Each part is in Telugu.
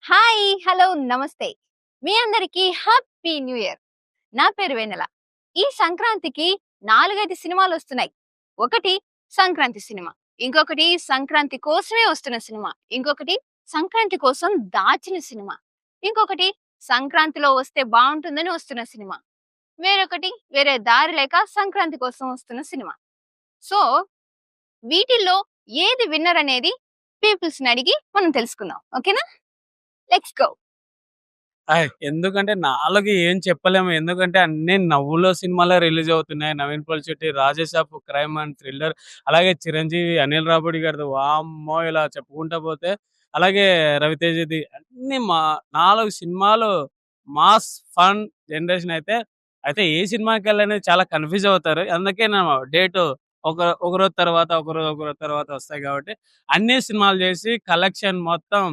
హాయ్! హలో! నమస్తే. మీ అందరికీ హ్యాపీ న్యూ ఇయర్. నా పేరు వెన్నెల. ఈ సంక్రాంతికి 4, 5 సినిమాలొస్తున్నాయి. ఒకటి సంక్రాంతి సినిమా. ఇంకొకటి సంక్రాంతి కోసమే వస్తున్న సినిమా. ఇంకొకటి సంక్రాంతి కోసం దాచిన సినిమా. ఇంకొకటి సంక్రాంతిలో వస్తే బావుంటుందని వస్తున్న సినిమా. వేరొకటి వేరే దారి లేక సంక్రాంతి కోసం వస్తున్న సినిమా. సో, వీటిల్లో ఏది విన్నర్ అనేది పీపుల్స్‌ని అడిగి మనం తెలుసుకుందాం. ఓకేనా? Let's go. ఎందుకంటే 4 ఏం చెప్పలేము. ఎందుకంటే అన్నీ నవ్వులో సినిమాలే రిలీజ్ అవుతున్నాయి. 'Naveen Polishetty', 'Rajasaab' crime and thriller, అలాగే 'చిరంజీవి', 'అనిల్ రావిపూడి' గారిది వామ్మో! ఇలా చెప్పుకుంటా పోతే, అలాగే 'రవితేజ'ది అన్నీ 4 సినిమాలు మాస్ ఫన్ జనరేషన్ అయితే ఏ సినిమాకెళ్ళనేది చాలా కన్‌ఫ్యూజ్ అవుతారు. అందుకే నేను డేటు ఒకరోజు తర్వాత, ఒకరోజు తర్వాత వస్తాయి కాబట్టి అన్ని సినిమాలు చేసి కలెక్షన్ మొత్తం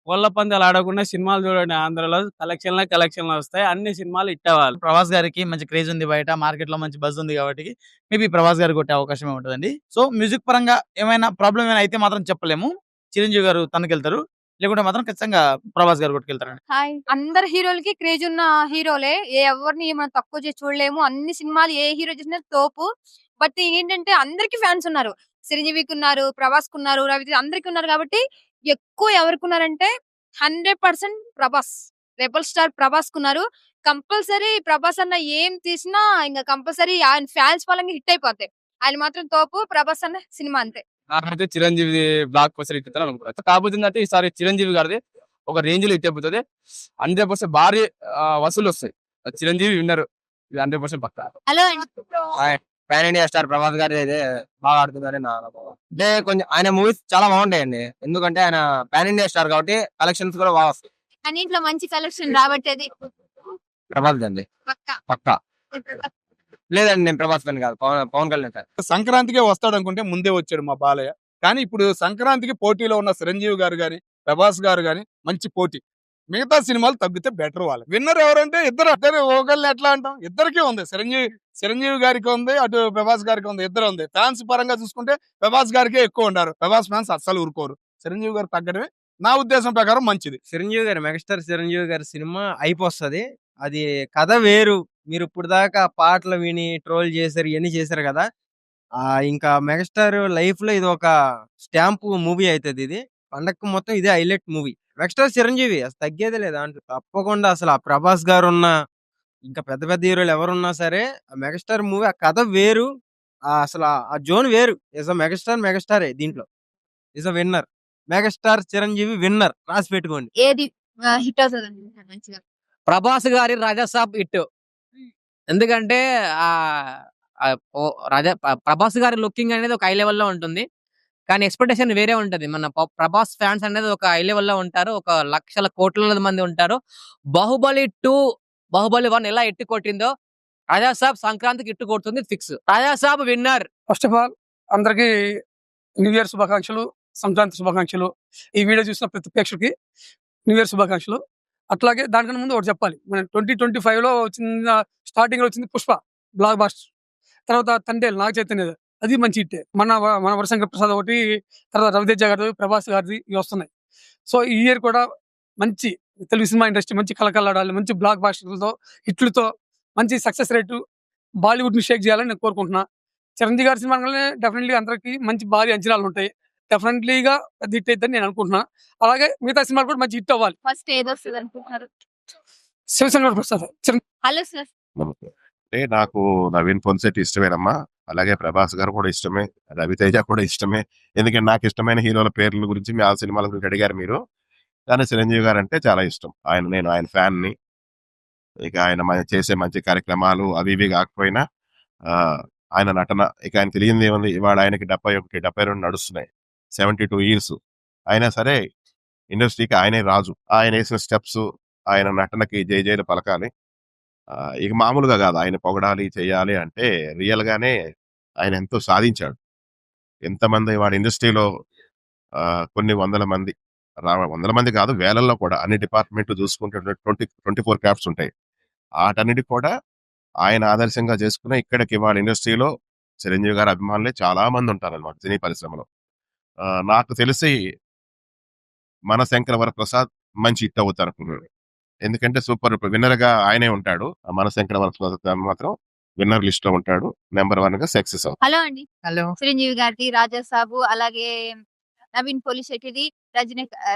కోళ్ల పందాలు ఆడకుండా సినిమాలు చూడండి. ఆంధ్రాలో కలెక్షన్‌లే వస్తాయి. అన్ని సినిమాలు హిట్ అవ్వాలి. ప్రభాస్ గారికి మంచి క్రేజ్ ఉంది బయట. మార్కెట్‌లో మంచి బజ్ ఉంది కాబట్టి మేబీ ప్రభాస్ గారు కొట్టే అవకాశమే ఉంటదండి. సో, మ్యూజిక్ పరంగా ఏమైనా ప్రాబ్లమ్ ఏమైనా అయితే మాత్రం చెప్పలేము. చిరంజీవి గారు తనకెళ్తారు. లేకుంటే మాత్రం ఖచ్చితంగా ప్రభాస్ గారు కొట్టుకెళ్తారండి. హాయ్! అందరు హీరోలకి క్రేజ్ ఉన్న హీరోలే. ఎవరిని మనం తక్కువ చేసి చూడలేము. అన్ని సినిమాలు ఏ హీరో చేసినా తోపు. బట్ ఏంటంటే అందరికి ఫ్యాన్స్ ఉన్నారు. చిరంజీవికి ఉన్నారు, ప్రభాస్‌కి ఉన్నారు, రవితేజ అందరికి ఉన్నారు కాబట్టి ఎక్కువ ఎవరికున్నారంటే 100% ప్రభాస్. రెబెల్ స్టార్ ప్రభాస్‌కి ఉన్నారు. కంపల్సరీ ప్రభాస్ అన్న ఏం తీసినా ఇంక కంపల్సరీ ఆయన ఫ్యాన్స్ పరంగా హిట్ అయిపోతాయి. ఆయన మాత్రం తోపు. ప్రభాస్ అన్న సినిమా అంతే. నాకైతే చిరంజీవి బ్లాక్ బస్టర్ హిట్ అవుతుందని అనుకుంటా. కాకపోతే ఏంటంటే ఈసారి చిరంజీవి గారిది ఒక రేంజ్ లో హిట్ అయిపోతుంది. 100% భారీ వసూలు వస్తాయి. చిరంజీవి విన్నర్. ఇది 100% పక్కా. Hello pan India star Prabhas గారి అయితే బాగా ఆడుతుందని నా అనుభవం. అంటే కొంచెం ఆయన మూవీస్ చాలా బాగుంటాయండి. ఎందుకంటే ఆయన పాన్ ఇండియా స్టార్ కాబట్టి కలెక్షన్స్ కూడా బాగా వస్తాయి. అన్నింట్లో మంచి కలెక్షన్ రాబట్టేది ప్రభాస్ అండి పక్కా. పక్కా. లేదండి నేను ప్రభాస్ ఫ్యాన్ కాదు, పవన్ కళ్యాణ్ ఫ్యాన్. సంక్రాంతికే వస్తాడు అనుకుంటే ముందే వచ్చాడు మా బాలయ్య. కానీ ఇప్పుడు సంక్రాంతికి పోటీలో ఉన్న చిరంజీవి గారు గాని, ప్రభాస్ గారు గాని మంచి పోటీ. మిగతా సినిమాలు తగ్గితే బెటర్ వాళ్ళు. విన్నర్ ఎవరంటే ఇద్దరు ఒకళ్ళని ఎట్లా అంటాం? ఇద్దరికీ ఉంది. చిరంజీవి గారికి ఉంది, అటు ప్రభాస్ గారికి ఉంది. ఇద్దరు ఉంది. ఫ్యాన్స్ పరంగా చూసుకుంటే ప్రభాస్ గారికే ఎక్కువ ఉన్నారు. ప్రభాస్ ఫ్యాన్స్ అస్సలు ఊరుకోరు. చిరంజీవి గారు తగ్గడమే నా ఉద్దేశం ప్రకారం మంచిది. చిరంజీవి గారు మెగాస్టార్ చిరంజీవి గారి సినిమా అయిపోస్తది. అది కథ వేరు. మీరు ఇప్పుడు దాకా పాటలు విని ట్రోల్ చేశారు, ఇవన్నీ చేశారు కదా. ఇంకా మెగాస్టార్ లైఫ్ లో ఇది ఒక స్టాంపు మూవీ అవుతుంది. ఇది పండగ మొత్తం ఇదే హైలైట్ మూవీ. మెగాస్టార్ చిరంజీవి అసలు తగ్గేదే లేదు దాంట్లో. తప్పకుండా అసలు ఆ ప్రభాస్ గారు ఉన్న ఇంకా పెద్ద పెద్ద హీరోలు ఎవరున్నా సరే ఆ మెగాస్టార్ మూవీ ఆ కథ వేరు. అసలు ఆ జోన్ వేరు. ఇస్ అ మెగాస్టారే దీంట్లో. Is a winner. Megastar Chiranjeevi winner. రాసి పెట్టుకోండి. ఏది హిట్ అవుతదండి మంచిగా? ప్రభాస్ గారి రాజాసాబ్ హిట్. ఎందుకంటే ప్రభాస్ గారి లుకింగ్ అనేది ఒక హై లెవెల్లో ఉంటుంది. కానీ ఎక్స్పెక్టేషన్ వేరే ఉంటది. మన ప్రభాస్ ఫ్యాన్స్ అనేది ఒక హై లెవెల్లో ఉంటారు. ఒక లక్షల కోట్ల మంది ఉంటారు. 'బాహుబలి 2', 'బాహుబలి 1' ఎలా ఎట్టి కొట్టిందో రాజాసాబ్ సంక్రాంతికి ఇట్టు కొడుతుంది fix. Rajasaab winner. First of all అందరికి న్యూ ఇయర్ శుభాకాంక్షలు, సంక్రాంతి శుభాకాంక్షలు. ఈ వీడియో చూసిన ప్రతి ప్రేక్షకుడికి న్యూ ఇయర్ శుభాకాంక్షలు. అట్లాగే దానికన్నా ముందు ఒకటి చెప్పాలి. మన 2025లో వచ్చిన స్టార్టింగ్ లో వచ్చింది 'పుష్ప' బ్లాక్ బాస్టర్. తర్వాత 'తండేల్' నాగ చైతన్య అది మంచి హిట్టే. మన వరశంకర్ ప్రసాద్ ఒకటి, తర్వాత రవితేజ గారిది, ప్రభాస్ గారిది ఇవి వస్తున్నాయి. సో ఈ ఇయర్ కూడా మంచి తెలుగు సినిమా ఇండస్ట్రీ మంచి కలకలాడాలి. మంచి బ్లాక్ బాస్టర్లతో, హిట్లతో, మంచి సక్సెస్ రేటు బాలీవుడ్ ని షేక్ చేయాలని నేను కోరుకుంటున్నా. చిరంజీవి గారి సినిమా డెఫినెట్లీ అందరికి మంచి భారీ అంచనాలు ఉంటాయి. డెఫినెట్లీగా పెద్ద హిట్ అవుతుందని నేను అనుకుంటున్నా. అలాగే మిగతా సినిమాలు కూడా మంచి హిట్ అవ్వాలి. ఫస్ట్ ఏదొస్తది అనుకుంటున్నారు? శివశంకర్ ప్రసాద్. Hello sir. అంటే నాకు నవీన్ పోలిశెట్టి ఇష్టమేనమ్మా. అలాగే ప్రభాస్ గారు కూడా ఇష్టమే, రవితేజ కూడా ఇష్టమే. ఎందుకంటే నాకు ఇష్టమైన హీరోల పేర్ల గురించి ఆ సినిమాల గురించి అడిగారు మీరు. కానీ చిరంజీవి గారు అంటే చాలా ఇష్టం. నేను ఆయన ఫ్యాన్ ని. ఇక ఆయన చేసే మంచి కార్యక్రమాలు అవి ఇవి కాకపోయినా ఆయన నటన ఇక ఆయన తెలియంది ఏముంది. ఇవాళ ఆయనకి 71, 72 నడుస్తున్నాయి. 72 ఇయర్స్ అయినా సరే ఇండస్ట్రీకి ఆయనే రాజు. ఆయన వేసిన స్టెప్స్, ఆయన నటనకి జైలు పలకాలి. ఇక మామూలుగా కాదు, ఆయన పొగడాలి చేయాలి అంటే రియల్ గానే ఆయన ఎంతో సాధించాడు. ఎంతమంది వాడి ఇండస్ట్రీలో కొన్ని వందల మంది, వందల మంది కాదు వేలల్లో కూడా అన్ని డిపార్ట్మెంట్లు చూసుకుంటే 24 క్రాఫ్ట్స్ ఉంటాయి. వాటన్నిటికి కూడా ఆయన ఆదర్శంగా చేసుకున్న ఇక్కడికి వాళ్ళ ఇండస్ట్రీలో చిరంజీవి గారి అభిమానులే చాలా మంది ఉంటారన్నమాట సినీ పరిశ్రమలో. నాకు తెలిసి మన శంకర వరప్రసాద్, మంచి హిట్ అవుతారు అనుకున్నాను. ఎందుకంటే సూపర్ విన్నర్ గా ఆయనే ఉంటాడు. ఆ మనశంకర వరప్రసాద్ మాత్రం విన్నర్ లిస్ట్ లో ఉంటాడు. నెంబర్ 1 గా సక్సెస్ అవుతాడు. హలో అండి. హలో. చిరంజీవి గారిది, రాజాసాబు, అలాగే నవీన్ పోలిశెట్టిది,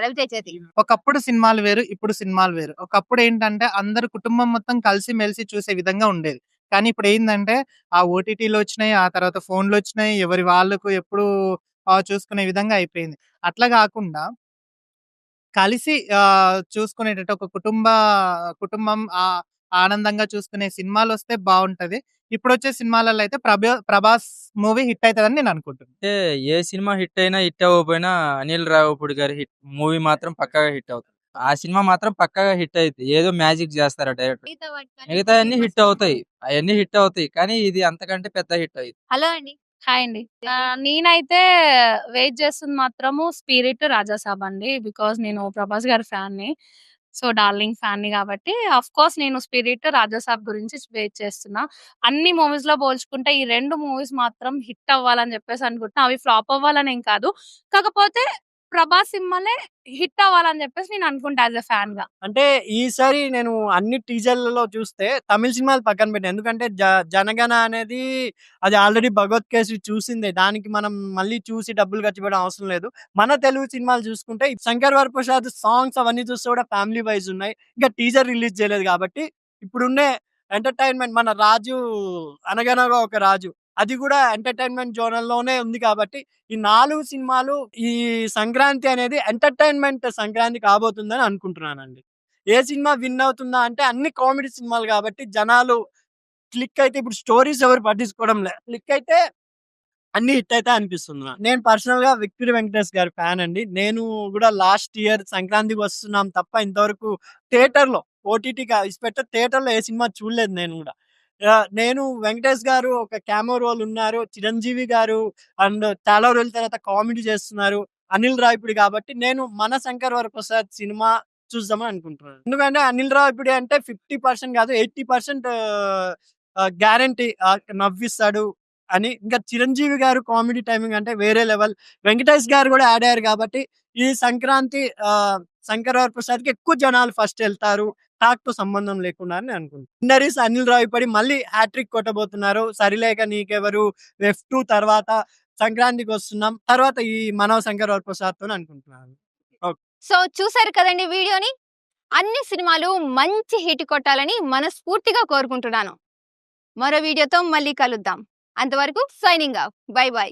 రవితేజది. ఒకప్పుడు సినిమాలు వేరు, ఇప్పుడు సినిమాలు వేరు. ఒకప్పుడు ఏంటంటే అందరూ కుటుంబం మొత్తం కలిసి మెలిసి చూసే విధంగా ఉండేది. కానీ ఇప్పుడు ఏందంటే ఆ ఓటీటీలు వచ్చినాయి, ఆ తర్వాత ఫోన్లు వచ్చినాయి, ఎవరి వాళ్ళకు ఎప్పుడు చూసుకునే విధంగా అయిపోయింది. అట్లా కాకుండా కలిసి చూసుకునేటట్టు ఒక కుటుంబం ఆనందంగా చూసుకునే సినిమాలొస్తే బావుంటది. ఇప్పుడొచ్చే సినిమాలలో అయితే 'ప్రభాస్' మూవీ హిట్ అయితదని నేను అనుకుంటున్నా. అంటే ఏ సినిమా హిట్ అయినా, హిట్ అవ్వకపోయినా అనిల్ రావిపూడి గారి మూవీ మాత్రం పక్కాగా హిట్ అవుతుంది. ఆ సినిమా మాత్రం పక్కాగా హిట్ అయిద్ది. ఏదో మ్యాజిక్ చేస్తారు ఆ డైరెక్టర్. మిగతాయన్నీ హిట్ అవుతాయి. అయన్నీ హిట్ అవుతాయి. కానీ ఇది అంతకంటే పెద్ద హిట్ అయ్యిద్ది. హలో అండి. హాయ్ అండి. నేనైతే వెయిట్ చేస్తుంది మాత్రము 'స్పిరిట్', 'రాజాసాబ్' అండి. బికాజ్ నేను 'ప్రభాస్' గారి ఫ్యాన్‌ని. సో, డార్లింగ్ ఫ్యాన్‌ని కాబట్టి ఆఫ్‌కోర్స్ నేను 'స్పిరిట్', 'రాజాసాబ్' గురించి వెయిట్ చేస్తున్నా. అన్ని మూవీస్‌లో పోల్చుకుంటే ఈ 2 మూవీస్ మాత్రం హిట్ అవ్వాలని చెప్పేసి అనుకుంటున్నా. అవి ఫ్లాప్ అవ్వాలనేం కాదు. కాకపోతే 'ప్రభాస్' సినిమాలే హిట్ అవ్వాలని చెప్పేసి నేను అనుకుంటా యాస్ ఎ ఫ్యాన్‌గా. అంటే ఈసారి నేను అన్ని టీజర్‌లలో చూస్తే తమిళ్ సినిమాలు పక్కన పెట్టా. ఎందుకంటే 'జనగణ' అనేది అది ఆల్రెడీ 'భగవత్ కేసరి' చూసిందే. దానికి మనం మళ్ళీ చూసి డబ్బులు ఖర్చు పెట్టడం అవసరం లేదు. మన తెలుగు సినిమాలు చూసుకుంటే 'శంకర్ వరప్రసాద్' సాంగ్స్ అవన్నీ చూస్తే కూడా ఫ్యామిలీ వైస్ ఉన్నాయి. ఇంకా టీజర్ రిలీజ్ చేయలేదు కాబట్టి ఇప్పుడున్నే ఎంటర్‌టైన్‌మెంట్ మన 'రాజు' 'అనగనగా ఒక రాజు' అది కూడా ఎంటర్‌టైన్‌మెంట్ జోనర్‌లోనే ఉంది కాబట్టి ఈ 4 సినిమాలు ఈ సంక్రాంతి అనేది ఎంటర్‌టైన్‌మెంట్ సంక్రాంతి కాబోతుందని అనుకుంటున్నానండి. ఏ సినిమా విన్ అవుతుందా అంటే అన్ని కామెడీ సినిమాలు కాబట్టి జనాలు క్లిక్ అయితే ఇప్పుడు స్టోరీస్ ఎవరు పట్టించుకోవడం లే. క్లిక్ అయితే అన్ని హిట్ అయితే అనిపిస్తుంది నాకు. నేను పర్సనల్‌గా 'విక్టరీ వెంకటేష్' గారి ఫ్యాన్ అండి. నేను కూడా లాస్ట్ ఇయర్ సంక్రాంతికి వస్తున్నాం తప్ప ఇంతవరకు థియేటర్‌లో ఓటీటీగా ఇసిపెడితే థియేటర్‌లో ఏ సినిమా చూడలేదు నేను కూడా. నేను వెంకటేష్ గారు ఒక క్యామెో రోల్ ఉన్నారు. చిరంజీవి గారు అండ్ చాలా రోజుల తర్వాత కామెడీ చేస్తున్నారు. అనిల్ రావిపూడి కాబట్టి నేను మన 'శంకర్ వరప్రసాద్' సినిమా చూద్దామని అనుకుంటున్నాను. ఎందుకంటే అనిల్ రావిపూడి అంటే 50% కాదు 80% గ్యారంటీ నవ్విస్తాడు అని. ఇంకా చిరంజీవి గారు కామెడీ టైమింగ్ అంటే వేరే లెవెల్. వెంకటేష్ గారు కూడా యాడ్ అయ్యారు కాబట్టి ఈ సంక్రాంతి 'శంకర్ వరప్రసాద్‌కి' ఎక్కువ జనాలు ఫస్ట్ ఎళ్తారు. టాక్‌తో సంబంధం లేకుండా అని నేను అనుకుంటున్నా. విన్నర్ ఈస్ అనిల్ రావిపూడి మళ్ళీ హ్యాట్రిక్ కొట్టబోతున్నారు. 'సరిలేక నీకెవరు', 'F2' తర్వాత సంక్రాంతికి వస్తున్నాం. తర్వాత ఈ 'మనవ శంకర్ వరప్రసాద్‌తోని' అనుకుంటున్నాను. ఓకే. సో, చూసారు కదండీ వీడియోని. అన్ని సినిమాలు మంచి హిట్ కొట్టాలని మనస్ఫూర్తిగా కోరుకుంటున్నాను. మరో వీడియోతో మళ్ళీ కలుద్దాం. అంతవరకు సైనింగ్ ఆఫ్. By by.